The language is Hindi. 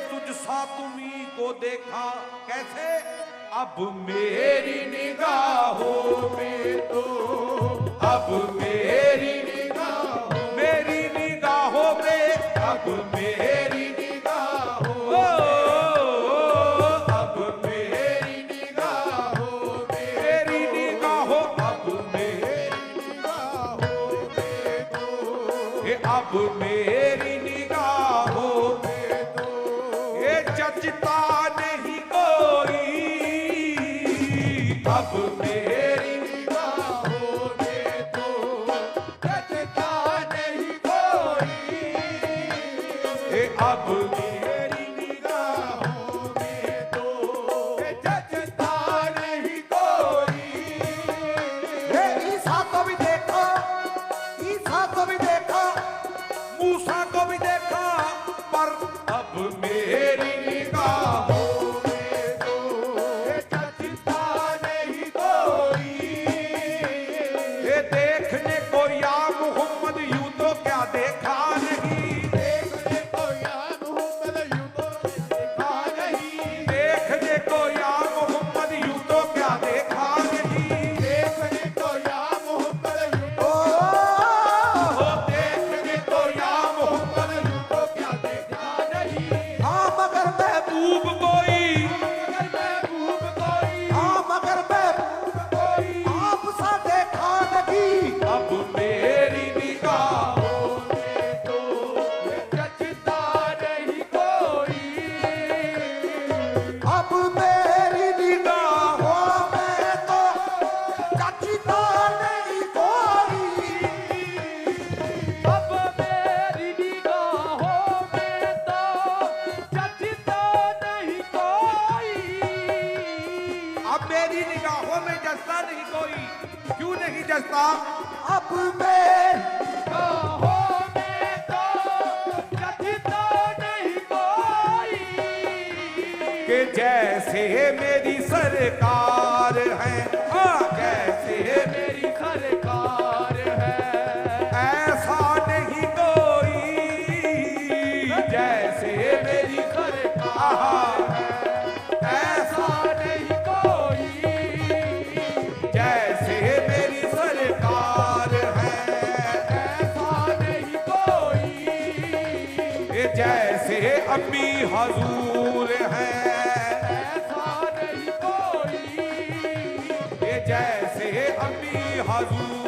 तुझ सा तुम्ही को देखा। कैसे? अब मेरी निगाहों में तो, अब मेरी निगाहों में, अब मेरी निगाहों, अब मेरी निगाहों में, मेरी निगाहों, अब मेरी निगाहों में तो, अब मेरी निगाहों में तो ये जचता नहीं कोई। अब मेरी निगाहों में तो जचता नहीं कोई। अब मेरी निगाहों में तो जचता नहीं कोई। ईसा को भी देखा, ईसा को भी देखा, मूसा को भी देखा, पर अब मेरी निगाहों में तो जचता नहीं कोई। ये देखने को या मोहम्मद यूं तो क्या देखा नहीं, देखने को या मोहम्मद यूं तो देखा नहीं, देखने को या मोहम्मद यूं तो क्या देखा नहीं, देखने को या मोहम्मद यूं तो, देखने को या मोहम्मद यूं तो क्या देखा नहीं। हाँ मगर महबूब कोई, महबूब कोई, हाँ मगर महबूब कोई आपसा देखा नहीं। अब मेरी निगाहों में तो जचता नहीं कोई। अब मेरी निगाहों में तो जचता नहीं कोई। अब मेरी निगाहों में तो जचता नहीं कोई। अब मेरी निगाहों में जचता नहीं कोई। क्यों नहीं जचता? अब मेरी निगाहों में तो जचता नहीं कोई। कि जैसे मेरी सरकार है, हाँ जैसे मेरी सरकार है, ऐसा नहीं कोई। जैसे मेरी सरकार है, ऐसा नहीं कोई। जैसे मेरी सरकार है, ऐसा नहीं कोई। जैसे अम्मी हजूर है, ऐसा नहीं कोई। जैसे अम्मी हजूर